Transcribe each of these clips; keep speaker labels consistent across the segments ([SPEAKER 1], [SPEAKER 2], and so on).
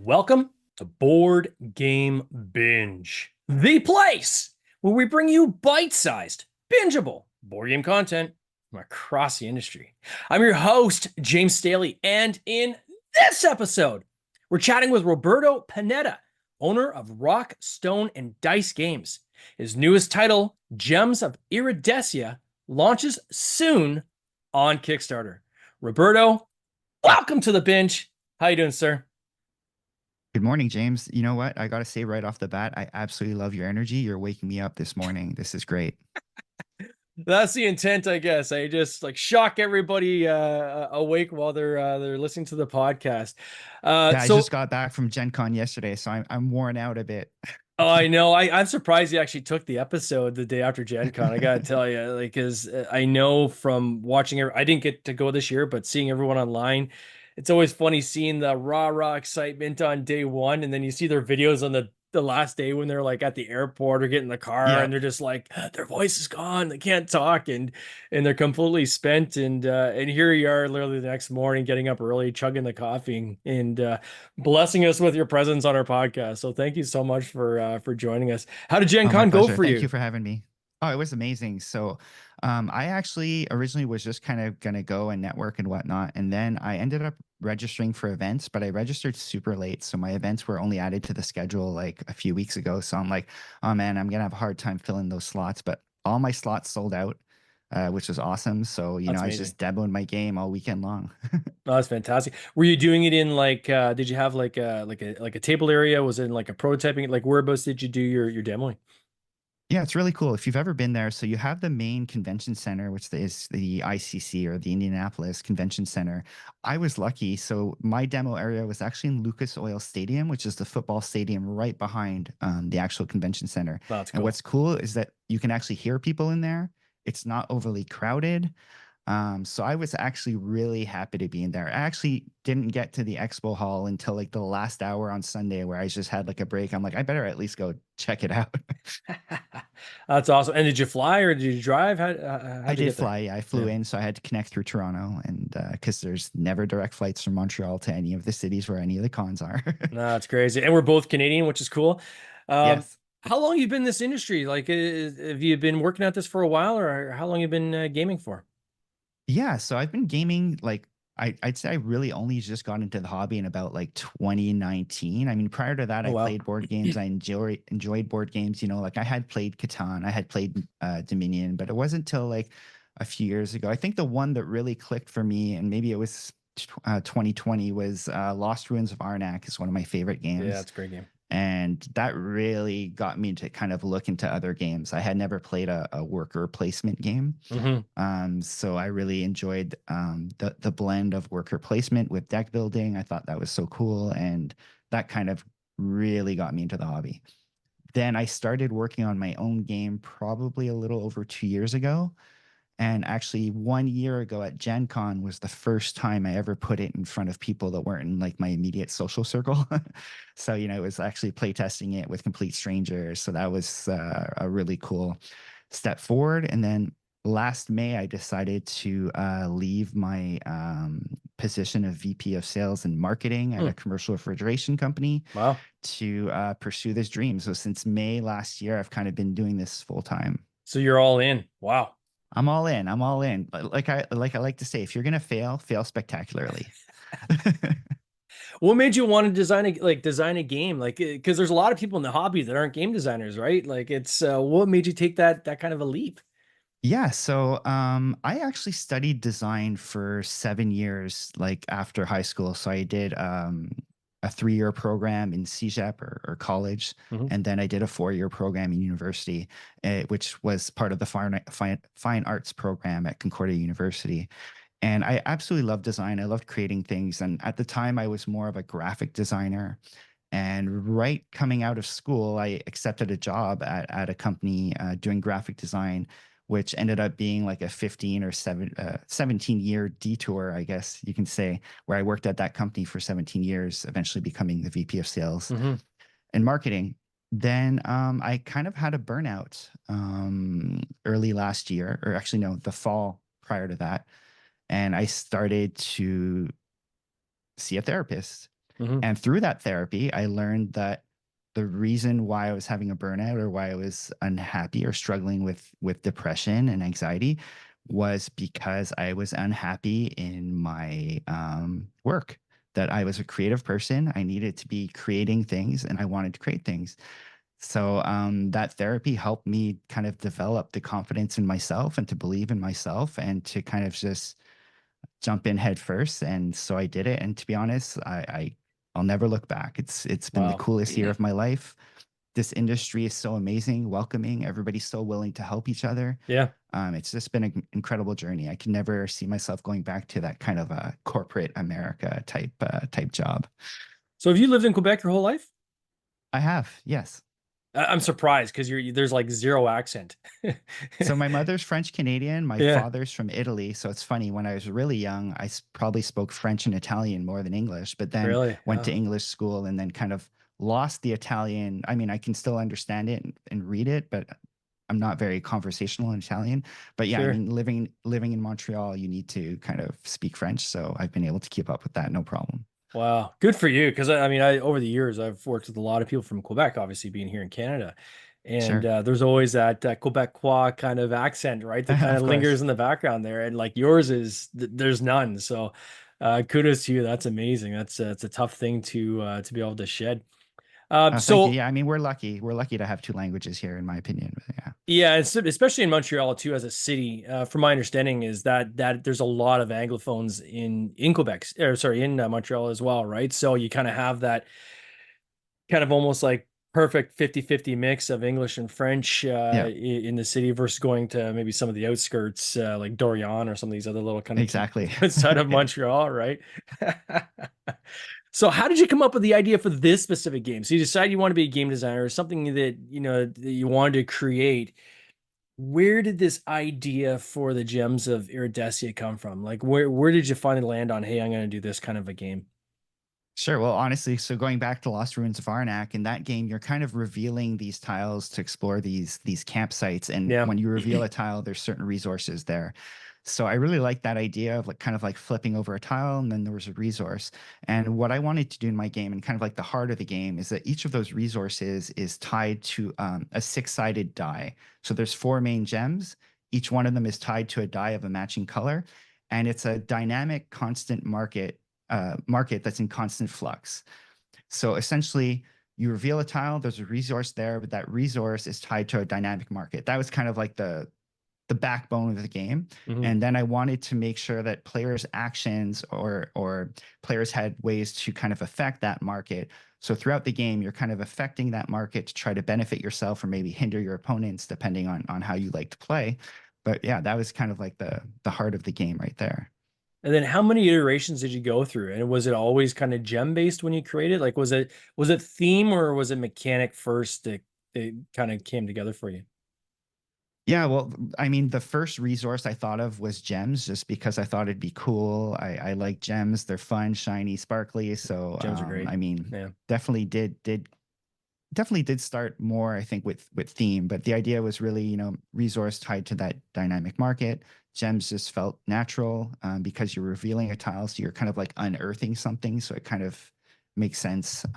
[SPEAKER 1] Welcome to Board Game Binge, the place where we bring you bite-sized, bingeable board game content from across the industry. I'm your host, James Staley, and in this episode, we're chatting with Roberto Panetta, owner of Rock, Stone, and Dice Games. His newest title, Gems of Iridescia, launches soon on Kickstarter. Roberto, welcome to the binge. How you doing, sir?
[SPEAKER 2] Good morning, James. You know what? I got to say right off the bat, I absolutely love your energy. You're waking me up this morning. This is great.
[SPEAKER 1] That's the intent, I guess. I just like shock everybody awake while they're listening to the podcast.
[SPEAKER 2] Yeah, I just
[SPEAKER 1] So
[SPEAKER 2] got back from Gen Con yesterday, so I'm worn out a bit.
[SPEAKER 1] oh, I know. I'm surprised you actually took the episode the day after Gen Con. I gotta tell you, like, because I know from watching I didn't get to go this year, but seeing everyone online, it's always funny seeing the rah excitement on day one, and then you see their videos on the last day when they're like at the airport or get in the car and
[SPEAKER 2] Yep.
[SPEAKER 1] they're just like their voice is gone, they can't talk, and they're completely spent. And here you are, literally the next morning, getting up early, chugging the coffee, and blessing us with your presence on our podcast. So thank you so much for joining us. How did Gen
[SPEAKER 2] Oh, my
[SPEAKER 1] Con go
[SPEAKER 2] pleasure.
[SPEAKER 1] for
[SPEAKER 2] Thank
[SPEAKER 1] you?
[SPEAKER 2] you for having me. Oh, it was amazing. So, I actually originally was just kind of gonna go and network and whatnot, and then I ended up registering for events, but I registered super late, so my events were only added to the schedule like a few weeks ago. So I'm like, oh man, I'm gonna have a hard time filling those slots. But all my slots sold out, which was awesome. So,
[SPEAKER 1] That's
[SPEAKER 2] I was
[SPEAKER 1] amazing.
[SPEAKER 2] just demoing my game all weekend long.
[SPEAKER 1] Oh, that's fantastic. Were you doing it in like did you have like a table area? Was it in like a prototyping? Like whereabouts did you do your demoing?
[SPEAKER 2] Yeah, it's really cool. If you've ever been there, so you have the main convention center, which is the ICC or the Indianapolis Convention Center. I was lucky. So my demo area was actually in Lucas Oil Stadium, which is the football stadium right behind the actual convention center.
[SPEAKER 1] Oh, that's
[SPEAKER 2] And
[SPEAKER 1] cool.
[SPEAKER 2] what's cool is that you can actually hear people in there. It's not overly crowded. So I was actually really happy to be in there. I actually didn't get to the expo hall until like the last hour on Sunday where I just had like a break. I'm like, I better at least go check it out.
[SPEAKER 1] That's awesome. And did you fly or did you drive?
[SPEAKER 2] I
[SPEAKER 1] How'd you
[SPEAKER 2] did
[SPEAKER 1] get there?
[SPEAKER 2] fly. Yeah, I flew
[SPEAKER 1] Yeah.
[SPEAKER 2] in, so I had to connect through Toronto, and because there's never direct flights from Montreal to any of the cities where any of the cons are.
[SPEAKER 1] No, that's crazy. And we're both Canadian, which is cool. Um,
[SPEAKER 2] Yes.
[SPEAKER 1] how long you been in this industry? Like, have you been working at this for a while, or how long you been gaming for?
[SPEAKER 2] Yeah, so I've been gaming like I'd say I really only just got into the hobby in about like 2019. I mean, prior to that,
[SPEAKER 1] Oh
[SPEAKER 2] I
[SPEAKER 1] wow.
[SPEAKER 2] played board games. I enjoyed board games. Like I had played Catan, I had played Dominion, but it wasn't till like a few years ago. I think the one that really clicked for me, and maybe it was 2020, was Lost Ruins of Arnak is one of my favorite
[SPEAKER 1] Yeah,
[SPEAKER 2] games.
[SPEAKER 1] that's a great game.
[SPEAKER 2] And that really got me to kind of look into other games. I had never played a worker placement game.
[SPEAKER 1] Hmm.
[SPEAKER 2] So I really enjoyed the blend of worker placement with deck building. I thought that was so cool, and that kind of really got me into the hobby. Then I started working on my own game probably a little over 2 years ago. And actually, 1 year ago at Gen Con was the first time I ever put it in front of people that weren't in like my immediate social circle. So, it was actually playtesting it with complete strangers. So that was a really cool step forward. And then last May, I decided to leave my position of VP of Sales and Marketing at
[SPEAKER 1] Hmm.
[SPEAKER 2] a commercial refrigeration company
[SPEAKER 1] Wow.
[SPEAKER 2] to pursue this dream. So since May last year, I've kind of been doing this full time.
[SPEAKER 1] So you're all in. Wow.
[SPEAKER 2] I'm all in. I'm all in. Like I like to say, if you're gonna fail, fail spectacularly.
[SPEAKER 1] What made you want to design a game? Like, because there's a lot of people in the hobby that aren't game designers, right? Like, it's what made you take that kind of a leap?
[SPEAKER 2] Yeah, so I actually studied design for 7 years, like after high school. So I did a 3-year program in CEGEP or college,
[SPEAKER 1] Hmm.
[SPEAKER 2] and then I did a 4-year program in university, which was part of the fine arts program at Concordia University. And I absolutely love design. I loved creating things. And at the time, I was more of a graphic designer. And right coming out of school, I accepted a job at a company doing graphic design, which ended up being like a 15 or 17-year detour, I guess you can say, where I worked at that company for 17 years, eventually becoming the VP of sales
[SPEAKER 1] Hmm.
[SPEAKER 2] and marketing. Then I kind of had a burnout early last year, or actually, no, the fall prior to that. And I started to see a therapist.
[SPEAKER 1] Hmm.
[SPEAKER 2] And through that therapy, I learned that the reason why I was having a burnout or why I was unhappy or struggling with depression and anxiety was because I was unhappy in my work. That I was a creative person. I needed to be creating things and I wanted to create things. So that therapy helped me kind of develop the confidence in myself and to believe in myself and to kind of just jump in head first. And so I did it. And to be honest, I'll never look back. It's been the
[SPEAKER 1] Wow.
[SPEAKER 2] coolest year of my life. This industry is so amazing, welcoming. Everybody's so willing to help each other.
[SPEAKER 1] Yeah.
[SPEAKER 2] It's just been an incredible journey. I can never see myself going back to that kind of a corporate America type job.
[SPEAKER 1] So have you lived in Quebec your whole life?
[SPEAKER 2] I have, yes.
[SPEAKER 1] I'm surprised because there's like zero accent.
[SPEAKER 2] So my mother's French Canadian, my
[SPEAKER 1] Yeah,
[SPEAKER 2] father's from Italy. So it's funny, when I was really young, probably spoke French and Italian more than English, but then
[SPEAKER 1] really.
[SPEAKER 2] went to
[SPEAKER 1] Oh,
[SPEAKER 2] English school and then kind of lost the Italian. I mean, I can still understand it and read it, but I'm not very conversational in Italian. But yeah, I
[SPEAKER 1] sure.
[SPEAKER 2] mean, living in Montreal, you need to kind of speak French. So I've been able to keep up with that, no problem.
[SPEAKER 1] Wow. Good for you. Because I mean, I over the years I've worked with a lot of people from Quebec, obviously being here in Canada. And
[SPEAKER 2] Sure.
[SPEAKER 1] there's always that Quebecois kind of accent, right? That kind
[SPEAKER 2] Of
[SPEAKER 1] of
[SPEAKER 2] course.
[SPEAKER 1] lingers in the background there. And like yours is, there's none. So kudos to you. That's amazing. It's a tough thing to be able to shed.
[SPEAKER 2] Thank you.
[SPEAKER 1] So
[SPEAKER 2] Yeah, I mean, we're lucky. We're lucky to have two languages here, in my opinion. But yeah.
[SPEAKER 1] yeah, especially in Montreal too, as a city. From my understanding, is that there's a lot of anglophones in Quebec, or sorry, in Montreal as well, right? So you kind of have that kind of almost like perfect 50-50 mix of English and French
[SPEAKER 2] Yeah,
[SPEAKER 1] in the city versus going to maybe some of the outskirts like Dorion or some of these other little kind of
[SPEAKER 2] exactly.
[SPEAKER 1] outside of
[SPEAKER 2] Yeah.
[SPEAKER 1] Montreal, right? So how did you come up with the idea for this specific game? So you decided you want to be a game designer or something that that you wanted to create. Where did this idea for the Gems of Iridescia come from? Like where did you finally land on, hey, I'm going to do this kind of a game?
[SPEAKER 2] Sure. Well, honestly, so going back to Lost Ruins of Arnak, in that game, you're kind of revealing these tiles to explore these campsites. And
[SPEAKER 1] Yeah.
[SPEAKER 2] when you reveal a tile, there's certain resources there. So I really like that idea of like kind of like flipping over a tile and then there was a resource. And what I wanted to do in my game and kind of like the heart of the game is that each of those resources is tied to a six-sided die. So there's four main gems. Each one of them is tied to a die of a matching color. And it's a dynamic, constant market that's in constant flux. So essentially, you reveal a tile, there's a resource there, but that resource is tied to a dynamic market. That was kind of like the backbone of the game.
[SPEAKER 1] Hmm.
[SPEAKER 2] And then I wanted to make sure that players' actions or players had ways to kind of affect that market. So throughout the game, you're kind of affecting that market to try to benefit yourself or maybe hinder your opponents, depending on how you like to play. But yeah, that was kind of like the heart of the game right there.
[SPEAKER 1] And then how many iterations did you go through? And was it always kind of gem based when you created? Like was it theme or was it mechanic first that it kind of came together for you?
[SPEAKER 2] Yeah, well, I mean, the first resource I thought of was gems, just because I thought it'd be cool. I like gems; they're fun, shiny, sparkly. So,
[SPEAKER 1] Gems are great.
[SPEAKER 2] I mean,
[SPEAKER 1] Yeah.
[SPEAKER 2] definitely did start more, I think, with theme, but the idea was really, resource tied to that dynamic market. Gems just felt natural because you're revealing a tile, so you're kind of like unearthing something, so it kind of makes sense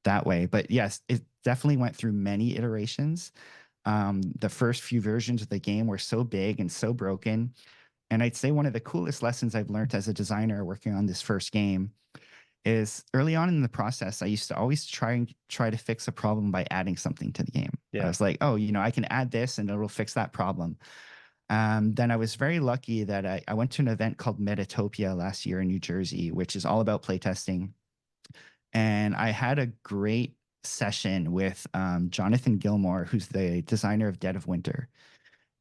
[SPEAKER 2] that way. But yes, it definitely went through many iterations. The first few versions of the game were so big and so broken. And I'd say one of the coolest lessons I've learned as a designer working on this first game is early on in the process, I used to always try to fix a problem by adding something to the game. I
[SPEAKER 1] Yeah.
[SPEAKER 2] was like, oh, I can add this and it'll fix that problem. Then I was very lucky that I went to an event called Metatopia last year in New Jersey, which is all about playtesting. And I had a great session with Jonathan Gilmore, who's the designer of Dead of Winter.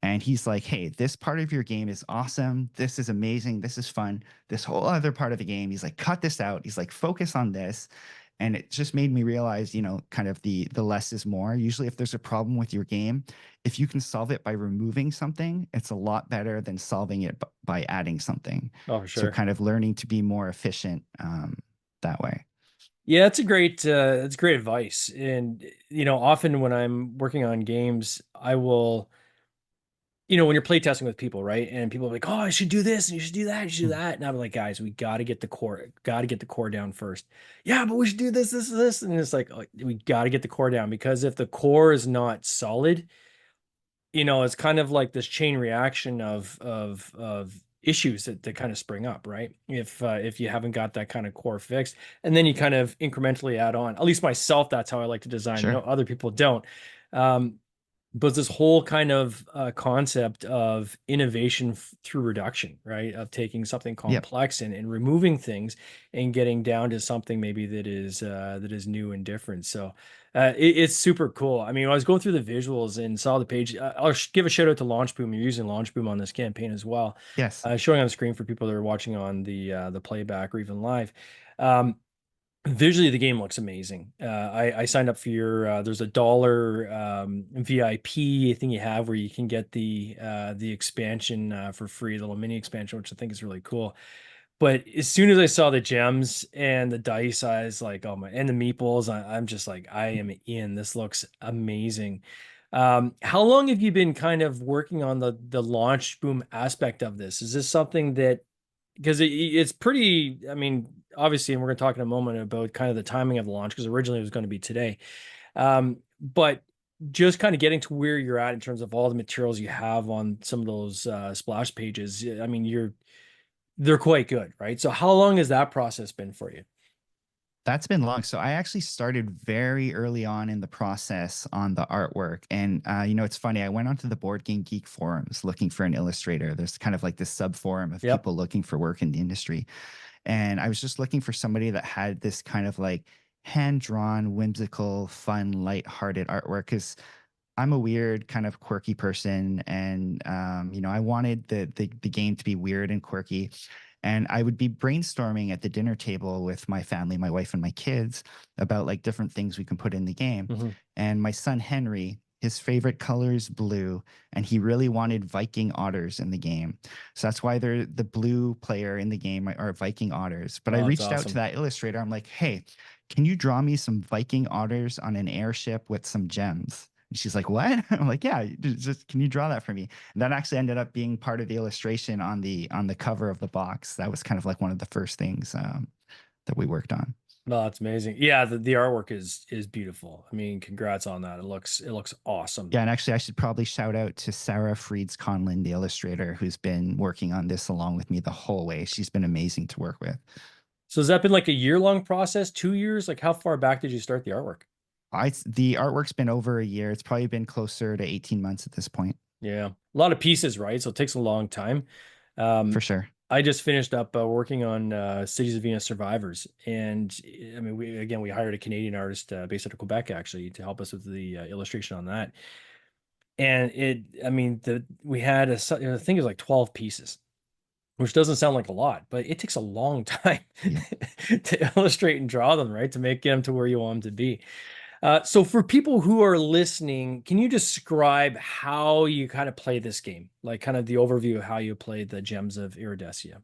[SPEAKER 2] And he's like, hey, this part of your game is awesome. This is amazing. This is fun. This whole other part of the game, he's like, cut this out. He's like, focus on this. And it just made me realize, kind of the less is more. Usually, if there's a problem with your game, if you can solve it by removing something, it's a lot better than solving it by adding something.
[SPEAKER 1] Oh, for
[SPEAKER 2] So,
[SPEAKER 1] sure.
[SPEAKER 2] kind of learning to be more efficient that way.
[SPEAKER 1] Yeah, that's great advice. And often when I'm working on games, I will when you're playtesting with people, right? And people are like, "Oh, I should do this and you should do that, you should do that." And I'm like, "Guys, we got to get the core down first." Yeah, but we should do this. And it's like, oh, we got to get the core down because if the core is not solid, it's kind of like this chain reaction of issues that kind of spring up, right? If you haven't got that kind of core fixed, and then you kind of incrementally add on. At least myself, that's how I like to design.
[SPEAKER 2] Sure.
[SPEAKER 1] Other people don't. Um, but this whole kind of concept of innovation through reduction, right? Of taking something
[SPEAKER 2] Yep.
[SPEAKER 1] complex and removing things and getting down to something maybe that is new and different. So it's super cool. I mean, when I was going through the visuals and saw the page, I'll give a shout out to Launchboom. You're using Launchboom on this campaign as well,
[SPEAKER 2] Yes.
[SPEAKER 1] showing on the screen for people that are watching on the playback or even live. Um, Visually, the game looks amazing. I signed up for there's a dollar VIP thing you have where you can get the expansion for free, the little mini expansion, which I think is really cool. But as soon as I saw the gems and the dice, I was like, oh my, and the meeples, I'm just like, I am in. This looks amazing. How long have you been kind of working on the launch boom aspect of this? Is this something that because it's pretty, I mean, obviously, and we're going to talk in a moment about kind of the timing of the launch because originally it was going to be today. But just kind of getting to where you're at in terms of all the materials you have on some of those splash pages. I mean, they're quite good, right? So how long has that process been for you?
[SPEAKER 2] That's been long. So I actually started very early on in the process on the artwork. And it's funny. I went onto the Board Game Geek forums looking for an illustrator. There's kind of like this sub forum of
[SPEAKER 1] Yep.
[SPEAKER 2] people looking for work in the industry. And I was just looking for somebody that had this kind of like hand-drawn, whimsical, fun, light-hearted artwork. Because I'm a weird, kind of quirky person, and I wanted the game to be weird and quirky. And I would be brainstorming at the dinner table with my family, my wife, and my kids about like different things we can put in the game.
[SPEAKER 1] Hmm.
[SPEAKER 2] And my son Henry, his favorite color is blue, and he really wanted Viking otters in the game. So that's why they're the blue player in the game are Viking otters. But I
[SPEAKER 1] Oh, that's
[SPEAKER 2] reached out to
[SPEAKER 1] awesome.
[SPEAKER 2] that illustrator. I'm like, hey, can you draw me some Viking otters on an airship with some gems? And she's like, what? I'm like, yeah, just can you draw that for me? And that actually ended up being part of the illustration on the cover of the box. That was kind of like one of the first things that we worked on.
[SPEAKER 1] No, that's amazing. Yeah, the artwork is beautiful. I mean, congrats on that. It looks awesome.
[SPEAKER 2] Yeah, and actually, I should probably shout out to Sarah Frieds Conlin, the illustrator, who's been working on this along with me the whole way. She's been amazing to work with.
[SPEAKER 1] So has that been like a year-long process, 2 years? Like how far back did you start the artwork?
[SPEAKER 2] The artwork's been over a year. It's probably been closer to 18 months at this point,
[SPEAKER 1] Yeah, a lot of pieces, right? So it takes a long time.
[SPEAKER 2] for
[SPEAKER 1] Um,
[SPEAKER 2] sure.
[SPEAKER 1] I just finished up working on Cities of Venus Survivors, and I mean, we hired a Canadian artist based out of Quebec actually to help us with the illustration on that. And I mean, we had I think it was like 12 pieces, which doesn't sound like a lot, but it takes a long time
[SPEAKER 2] Yeah.
[SPEAKER 1] to illustrate and draw them, right? To get them to where you want them to be. So for people who are listening, can you describe how you kind of play this game? Like kind of the overview of how you play the Gems of Iridescia.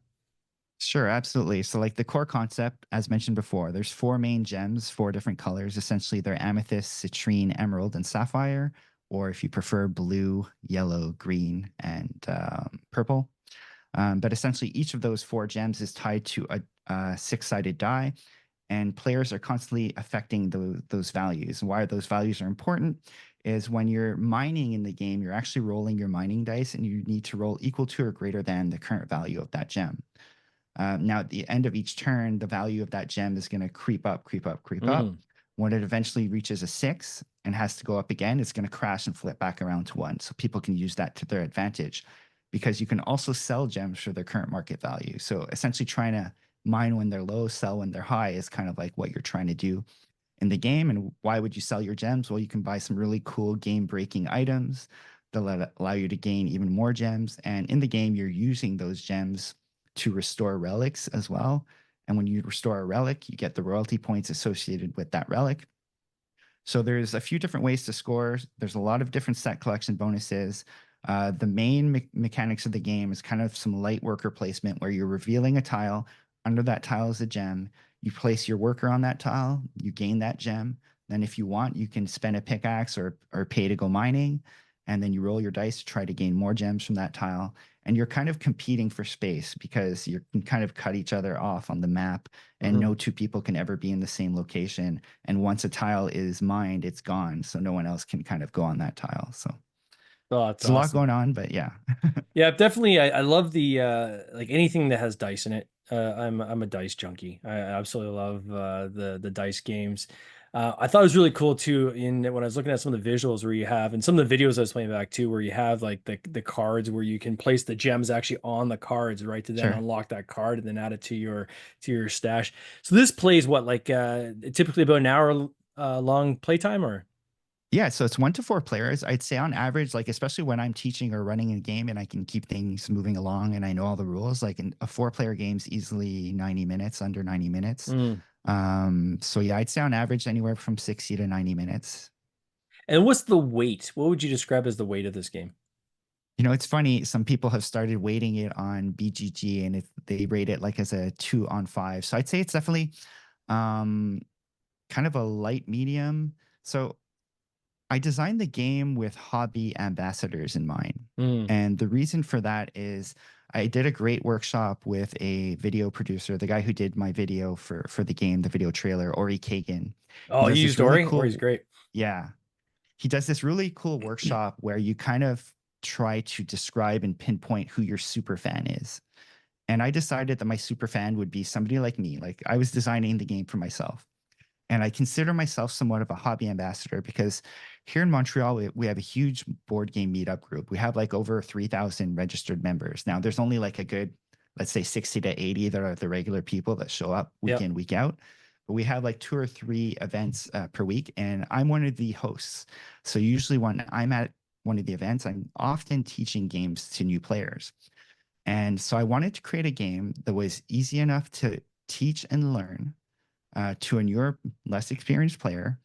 [SPEAKER 2] Sure, absolutely. So, like the core concept, as mentioned before, there's four main gems, four different colors. Essentially, they're amethyst, citrine, emerald, and sapphire, or if you prefer, blue, yellow, green, and purple. But essentially, each of those four gems is tied to a six-sided die, and players are constantly affecting those values. And why those values are important is when you're mining in the game, you're actually rolling your mining dice, and you need to roll equal to or greater than the current value of that gem. Now, at the end of each turn, the value of that gem is going to creep up, creep up, creep up.
[SPEAKER 1] Mm.
[SPEAKER 2] When it eventually reaches a six and has to go up again, it's going to crash and flip back around to one. So people can use that to their advantage because you can also sell gems for their current market value. So essentially, trying to mine when they're low, sell when they're high is kind of like what you're trying to do in the game. And why would you sell your gems? Well, you can buy some really cool game breaking items that allow you to gain even more gems. And in the game, you're using those gems to restore relics as well. And when you restore a relic, you get the royalty points associated with that relic. So there's a few different ways to score. There's a lot of different set collection bonuses. The main mechanics of the game is kind of some light worker placement where you're revealing a tile. Under that tile is a gem. You place your worker on that tile, you gain that gem. Then if you want, you can spend a pickaxe or pay to go mining. and then you roll your dice to try to gain more gems from that tile. And you're kind of competing for space because you can kind of cut each other off on the map, and
[SPEAKER 1] Mhm.
[SPEAKER 2] no two people can ever be in the same location. And once a tile is mined, it's gone. So no one else can kind of go on that tile. So
[SPEAKER 1] Oh, that's
[SPEAKER 2] it's a lot
[SPEAKER 1] awesome.
[SPEAKER 2] going on, but yeah.
[SPEAKER 1] Yeah, definitely. I love the like anything that has dice in it. I'm a dice junkie. I absolutely love the dice games. I thought it was really cool too in when I was looking at some of the visuals where you have and some of the videos I was playing back too where you have like the cards where you can place the gems actually on the cards, right, to then
[SPEAKER 2] Sure.
[SPEAKER 1] unlock that card and then add it to your stash. So this plays what like typically about an hour long playtime or
[SPEAKER 2] Yeah, so it's 1 to 4 players. I'd say on average, like especially when I'm teaching or running a game and I can keep things moving along and I know all the rules, like in a 4 player game's easily 90 minutes, under 90 minutes.
[SPEAKER 1] Mm.
[SPEAKER 2] So yeah, I'd say on average anywhere from 60 to 90 minutes.
[SPEAKER 1] And what's the weight? What would you describe as the weight of this game?
[SPEAKER 2] You know, it's funny. Some people have started weighting it on BGG and they rate it like as a 2 on 5. So I'd say it's definitely um, kind of a light medium. So I designed the game with hobby ambassadors in mind.
[SPEAKER 1] Mm.
[SPEAKER 2] And the reason for that is I did a great workshop with a video producer, the guy who did my video for the game, the video trailer, Ori Kagan. He
[SPEAKER 1] Oh, you
[SPEAKER 2] does this
[SPEAKER 1] used
[SPEAKER 2] really
[SPEAKER 1] Ori? Ori's
[SPEAKER 2] cool,
[SPEAKER 1] great.
[SPEAKER 2] yeah. He does this really cool workshop where you kind of try to describe and pinpoint who your super fan is. And I decided that my super fan would be somebody like me. Like I was designing the game for myself. And I consider myself somewhat of a hobby ambassador because here in Montreal, we have a huge board game meetup group. We have like over 3,000 registered members. Now, there's only like a good, let's say 60 to 80 that are the regular people that show up week
[SPEAKER 1] Yep.
[SPEAKER 2] in, week out. But we have like 2 or 3 events per week, and I'm one of the hosts. So usually when I'm at one of the events, I'm often teaching games to new players. And so I wanted to create a game that was easy enough to teach and learn to a newer, less experienced player,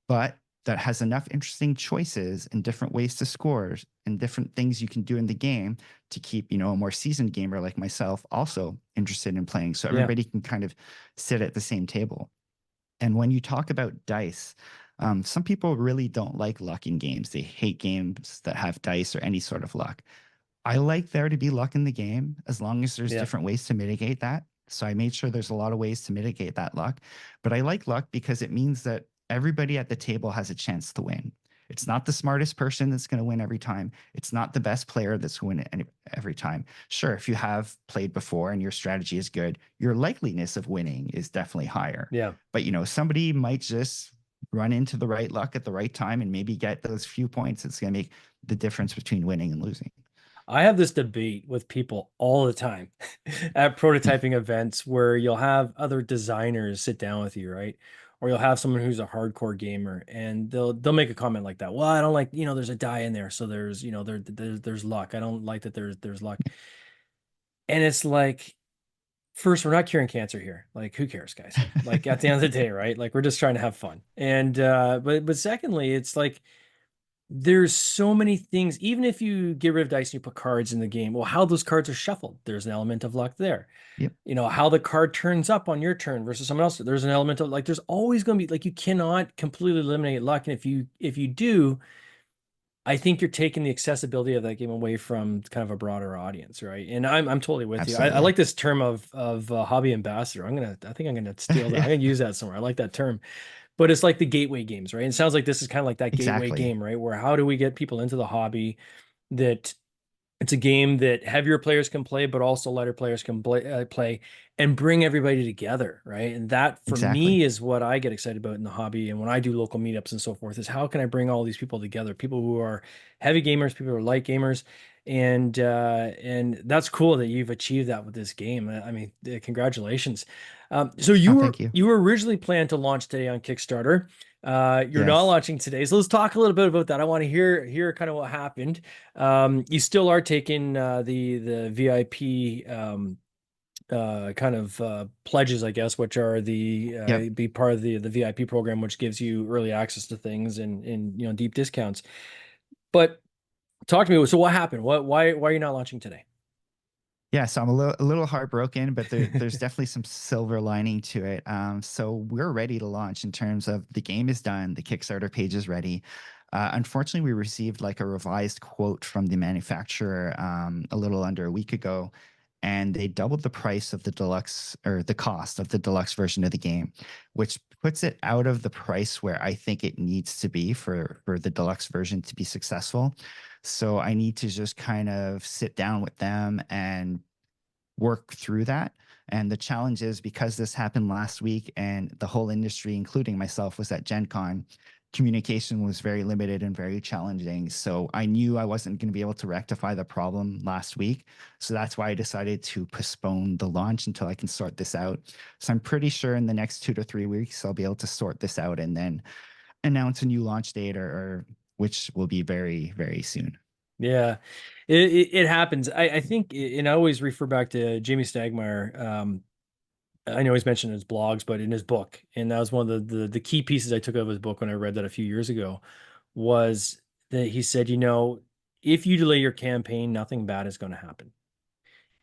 [SPEAKER 2] but that has enough interesting choices and different ways to score and different things you can do in the game to keep, a more seasoned gamer like myself also interested in playing. So
[SPEAKER 1] Yeah.
[SPEAKER 2] everybody can kind of sit at the same table. And when you talk about dice, some people really don't like luck in games. They hate games that have dice or any sort of luck. I like there to be luck in the game as long as there's
[SPEAKER 1] Yeah.
[SPEAKER 2] different ways to mitigate that. So I made sure there's a lot of ways to mitigate that luck. But I like luck because it means that everybody at the table has a chance to win. It's not the smartest person that's going to win every time. It's not the best player that's going to win every time. Sure, if you have played before and your strategy is good, your likeliness of winning is definitely higher.
[SPEAKER 1] Yeah.
[SPEAKER 2] But somebody might just run into the right luck at the right time and maybe get those few points. It's going to make the difference between winning and losing.
[SPEAKER 1] I have this debate with people all the time at prototyping events where you'll have other designers sit down with you, right? Or you'll have someone who's a hardcore gamer and they'll make a comment like that. Well, I don't like, there's a die in there, so there's, there's luck. I don't like that there's luck. And it's like, first, we're not curing cancer here. Like, who cares, guys? Like at the end of the day, right? Like we're just trying to have fun. And but secondly, it's like there's so many things, even if you get rid of dice and you put cards in the game, well, how those cards are shuffled, there's an element of luck there.
[SPEAKER 2] Yep.
[SPEAKER 1] How the card turns up on your turn versus someone else, there's an element of like, there's always going to be like, you cannot completely eliminate luck. And if you do, I think you're taking the accessibility of that game away from kind of a broader audience, right? And I'm totally with you. I
[SPEAKER 2] Absolutely.
[SPEAKER 1] like this term of hobby ambassador. I think I'm gonna steal that. I'm
[SPEAKER 2] Yeah,
[SPEAKER 1] gonna use that somewhere. I like that term. But it's like the gateway games, right? And it sounds like this is kind of like that gateway
[SPEAKER 2] exactly.
[SPEAKER 1] game, right? Where how do we get people into the hobby that it's a game that heavier players can play, but also lighter players can play and bring everybody together, right? And that for
[SPEAKER 2] Exactly.
[SPEAKER 1] me is what I get excited about in the hobby. And when I do local meetups and so forth, is how can I bring all these people together? People who are heavy gamers, people who are light gamers, and that's cool that you've achieved that with this game. I mean, congratulations. So
[SPEAKER 2] Oh, thank you.
[SPEAKER 1] you were originally planned to launch today on Kickstarter. You're not
[SPEAKER 2] Yes.
[SPEAKER 1] launching today, so let's talk a little bit about that. I want to hear kind of what happened. You still are taking the VIP kind of pledges, I guess, which are the
[SPEAKER 2] Yep.
[SPEAKER 1] be part of the VIP program, which gives you early access to things and deep discounts. But talk to me. So what happened? Why are you not launching today?
[SPEAKER 2] Yeah, so I'm a little heartbroken, but there's definitely some silver lining to it. So we're ready to launch in terms of the game is done, the Kickstarter page is ready. Unfortunately, we received like a revised quote from the manufacturer a little under a week ago, and they doubled the price of the deluxe or the cost of the deluxe version of the game, which puts it out of the price where I think it needs to be for the deluxe version to be successful. So I need to just kind of sit down with them and work through that. And the challenge is because this happened last week and the whole industry, including myself, was at Gen Con, communication was very limited and very challenging. So I knew I wasn't going to be able to rectify the problem last week. So that's why I decided to postpone the launch until I can sort this out. So I'm pretty sure in the next 2 to 3 weeks, I'll be able to sort this out and then announce a new launch date or which will be very, very soon.
[SPEAKER 1] Yeah, it happens. I think, and I always refer back to Jamie Stegmaier. I know he's mentioned in his blogs, but in his book, and that was one of the key pieces I took out of his book when I read that a few years ago, was that he said, if you delay your campaign, nothing bad is going to happen.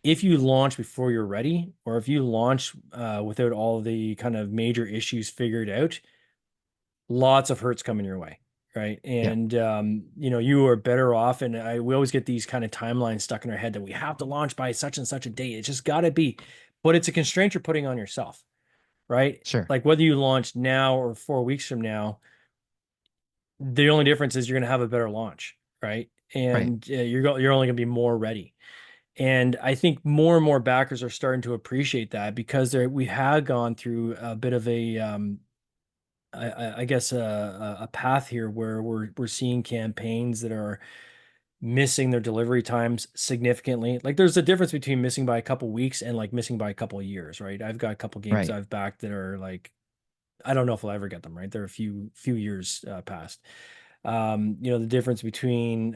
[SPEAKER 1] If you launch before you're ready, or if you launch without all the kind of major issues figured out, lots of hurts coming your way, right?
[SPEAKER 2] Yeah,
[SPEAKER 1] And you are better off. And we always get these kind of timelines stuck in our head that we have to launch by such and such a date. It's just got to be, but it's a constraint you're putting on yourself, right?
[SPEAKER 2] sure.
[SPEAKER 1] Like whether you launch now or 4 weeks from now, the only difference is you're going to have a better launch, right?
[SPEAKER 2] Right.
[SPEAKER 1] And you're only going to be more ready. And I think more and more backers are starting to appreciate that because we have gone through a bit of a I guess a path here where we're seeing campaigns that are missing their delivery times significantly. Like there's a difference between missing by a couple weeks and like missing by a couple of years, right? I've got a couple games
[SPEAKER 2] Right.
[SPEAKER 1] I've backed that are like I don't know if I'll ever get them, right? They're a few years past. The difference between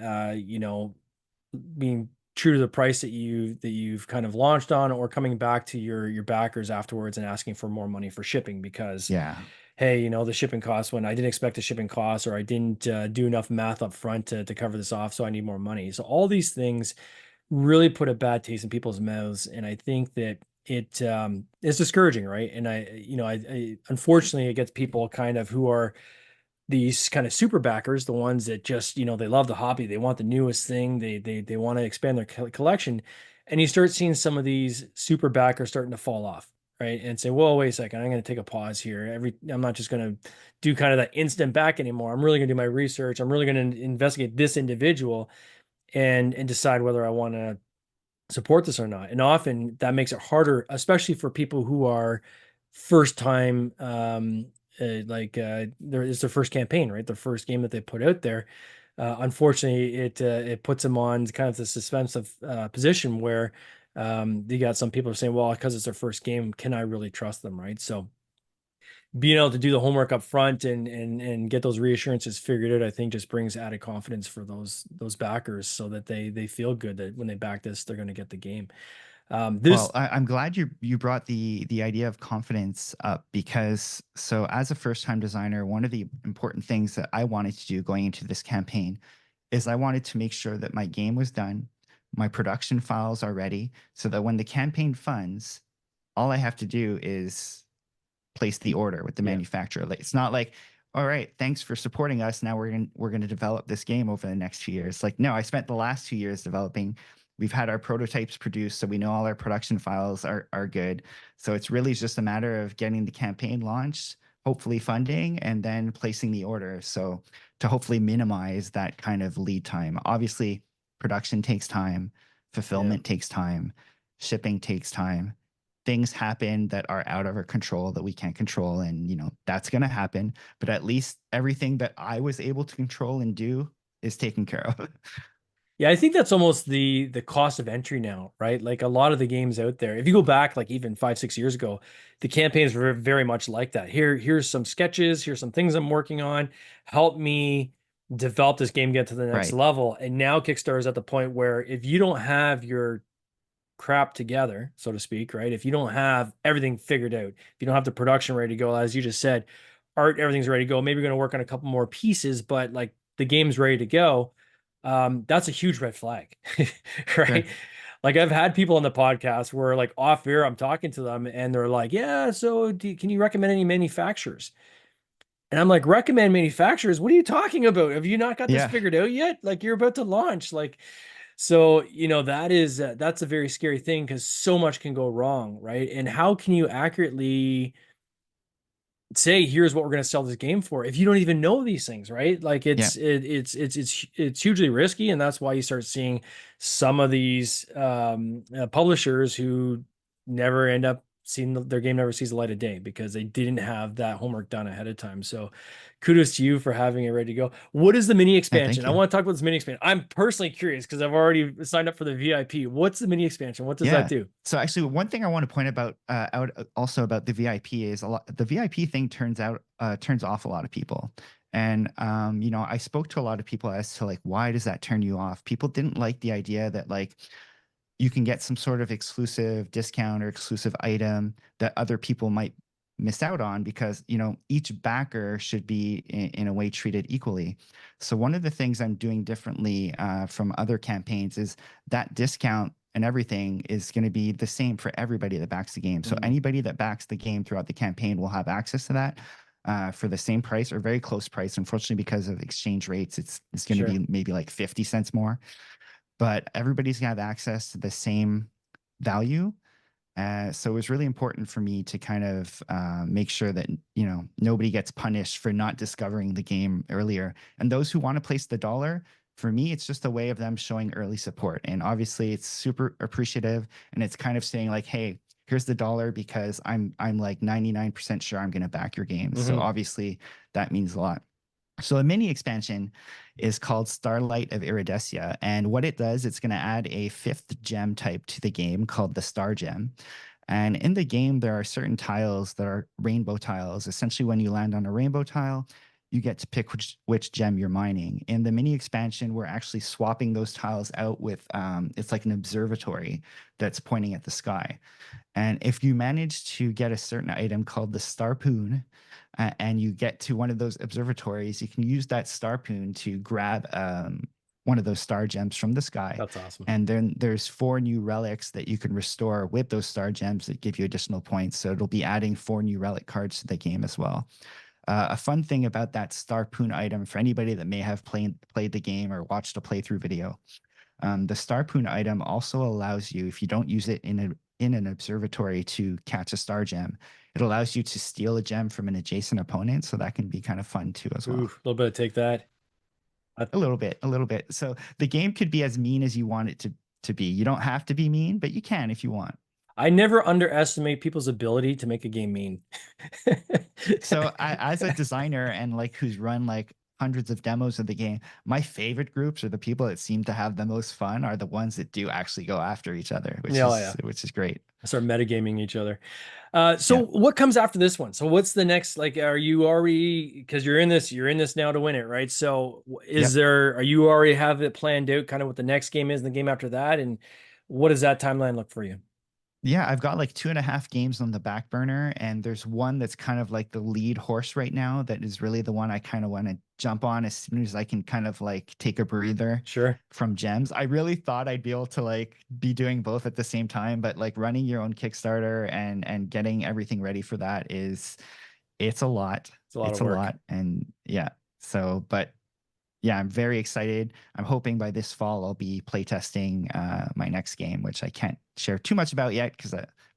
[SPEAKER 1] being true to the price that you've kind of launched on or coming back to your backers afterwards and asking for more money for shipping because
[SPEAKER 2] Yeah.
[SPEAKER 1] hey, the shipping costs when I didn't expect the shipping costs or I didn't do enough math up front to cover this off, so I need more money. So all these things really put a bad taste in people's mouths, and I think that it is discouraging, right? And I unfortunately it gets people kind of who are these kind of super backers, the ones that just, they love the hobby, they want the newest thing, they want to expand their collection, and you start seeing some of these super backers starting to fall off, right? And say, well, wait a second, I'm going to take a pause here. I'm not just going to do kind of that instant back anymore. I'm really going to do my research. I'm really going to investigate this individual and decide whether I want to support this or not. And often that makes it harder, especially for people who are first time, it's their first campaign, right? Their first game that they put out there. Unfortunately, it puts them on kind of the suspensive position where you got some people are saying, well, because it's their first game, can I really trust them, right? So being able to do the homework up front and get those reassurances figured out, I think just brings added confidence for those backers so that they feel good that when they back this, they're going to get the game.
[SPEAKER 2] Well,
[SPEAKER 1] This
[SPEAKER 2] I'm glad you brought the idea of confidence up because so as a first time designer, one of the important things that I wanted to do going into this campaign is I wanted to make sure that my game was done, my production files are ready, so that when the campaign funds, all I have to do is place the order with the
[SPEAKER 1] Yeah,
[SPEAKER 2] manufacturer. Like it's not like, all right, thanks for supporting us. Now we're gonna develop this game over the next 2 years. Like, no, I spent the last 2 years developing. We've had our prototypes produced, so we know all our production files are good. So it's really just a matter of getting the campaign launched, hopefully funding, and then placing the order. So to hopefully minimize that kind of lead time. Obviously, production takes time,
[SPEAKER 1] yeah.
[SPEAKER 2] fulfillment takes time, shipping takes time, things happen that are out of our control that we can't control, and that's going to happen, but at least everything that I was able to control and do is taken care of.
[SPEAKER 1] Yeah, I think that's almost the cost of entry now, right? Like a lot of the games out there, if you go back like even 5, 6 years ago, the campaigns were very much like that. Here's some sketches, here's some things I'm working on. Help me develop this game, get to the next
[SPEAKER 2] Right.
[SPEAKER 1] level. And now Kickstarter is at the point where if you don't have your crap together, so to speak, right? If you don't have everything figured out, if you don't have the production ready to go, as you just said, art, everything's ready to go. Maybe you're going to work on a couple more pieces, but like the game's ready to go. That's a huge red flag, right?
[SPEAKER 2] Sure.
[SPEAKER 1] Like I've had people on the podcast where like off air, I'm talking to them and they're like, yeah, so can you recommend any manufacturers? And I'm like, recommend manufacturers? What are you talking about? Have you not got this
[SPEAKER 2] Yeah.
[SPEAKER 1] figured out yet? Like you're about to launch. Like, so, that's a very scary thing because so much can go wrong, right? And how can you accurately say here's what we're going to sell this game for if you don't even know these things, right? Like
[SPEAKER 2] Yeah.
[SPEAKER 1] it's hugely risky, and that's why you start seeing some of these publishers who never end up seeing their game never sees the light of day because they didn't have that homework done ahead of time. So kudos to you for having it ready to go. What is the mini
[SPEAKER 2] Yeah.
[SPEAKER 1] expansion?
[SPEAKER 2] Thank
[SPEAKER 1] I
[SPEAKER 2] you.
[SPEAKER 1] want to talk about this mini expansion. I'm personally curious because I've already signed up for the VIP. What's the mini expansion? What does that
[SPEAKER 2] Yeah.
[SPEAKER 1] do?
[SPEAKER 2] So actually, one thing I want to point out also about the VIP is the VIP thing turns off a lot of people. And I spoke to a lot of people as to like, why does that turn you off? People didn't like the idea that like you can get some sort of exclusive discount or exclusive item that other people might miss out on because each backer should be in a way treated equally. So one of the things I'm doing differently from other campaigns is that discount and everything is going to be the same for everybody that backs the game. So anybody that backs the game throughout the campaign will have access to that for the same price or very close price. Unfortunately, because of exchange rates, it's going to
[SPEAKER 1] Sure.
[SPEAKER 2] be maybe like 50 cents more, but everybody's going to have access to the same value. So it was really important for me to kind of make sure that nobody gets punished for not discovering the game earlier. And those who want to place the dollar, for me, it's just a way of them showing early support. And obviously, it's super appreciative, and it's kind of saying like, "Hey, here's the dollar because I'm like 99% sure I'm going to back your game." So obviously, that means a lot. So a mini expansion is called Starlight of Iridescia. And what it does, it's going to add a fifth gem type to the game called the Star Gem. And in the game, there are certain tiles that are rainbow tiles. Essentially, when you land on a rainbow tile, you get to pick which gem you're mining. In the mini expansion, we're actually swapping those tiles out with, it's like an observatory that's pointing at the sky. And if you manage to get a certain item called the Starpoon, and you get to one of those observatories, you can use that Starpoon to grab one of those star gems from the sky.
[SPEAKER 1] That's awesome.
[SPEAKER 2] And then there's 4 new relics that you can restore with those star gems that give you additional points. So it'll be adding 4 new relic cards to the game as well. A fun thing about that Starpoon item for anybody that may have played the game or watched a playthrough video, the Starpoon item also allows you, if you don't use it in an observatory to catch a star gem, it allows you to steal a gem from an adjacent opponent. So that can be kind of fun too as well.
[SPEAKER 1] Ooh, a little bit of take that.
[SPEAKER 2] A little bit. So the game could be as mean as you want it to be. You don't have to be mean, but you can if you want.
[SPEAKER 1] I never underestimate people's ability to make a game mean.
[SPEAKER 2] So as a designer and like who's run like hundreds of demos of the game, my favorite groups or the people that seem to have the most fun are the ones that do actually go after each other, which is great.
[SPEAKER 1] Start metagaming each other. What comes after this one? So what's the next, like, are you already, because you're in this now to win it, right? So are you already have it planned out kind of what the next game is and the game after that? And what does that timeline look for you?
[SPEAKER 2] Yeah, I've got like 2.5 games on the back burner, and there's one that's kind of like the lead horse right now that is really the one I kind of want to jump on as soon as I can kind of like take a breather from Gems. I really thought I'd be able to like be doing both at the same time, but like running your own Kickstarter and getting everything ready for that it's a lot.
[SPEAKER 1] It's a lot.
[SPEAKER 2] And but I'm very excited. I'm hoping by this fall I'll be playtesting my next game, which I can't share too much about yet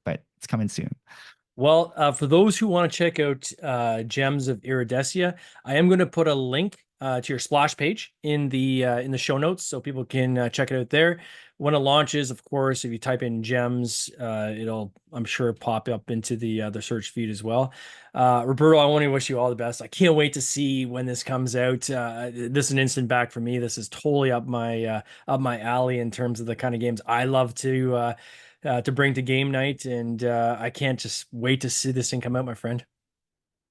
[SPEAKER 2] but it's coming soon.
[SPEAKER 1] Well, for those who want to check out Gems of Iridescia, I am going to put a link to your splash page in the show notes so people can check it out there. When it launches, of course, if you type in Gems, it'll, I'm sure, pop up into the search feed as well. Roberto, I want to wish you all the best. I can't wait to see when this comes out. This is an instant back for me. This is totally up my alley in terms of the kind of games I love to bring to game night, and I can't just wait to see this thing come out, my friend.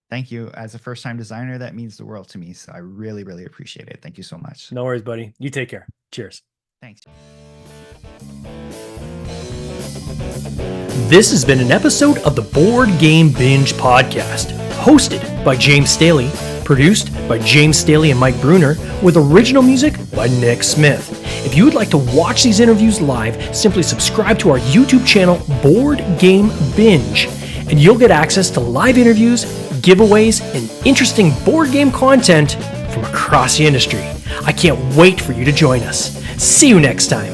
[SPEAKER 2] Thank you. As a first-time designer, that means the world to me. So I really, really appreciate it. Thank you so much.
[SPEAKER 1] No worries, buddy. You take care. Cheers.
[SPEAKER 2] Thanks.
[SPEAKER 1] This has been an episode of the Board Game Binge podcast, hosted by James Staley, produced by James Staley and Mike Bruner, with original music by Nick Smith. If you would like to watch these interviews live, simply subscribe to our YouTube channel, Board Game Binge, and you'll get access to live interviews, giveaways, and interesting board game content from across the industry. I can't wait for you to join us. See you next time.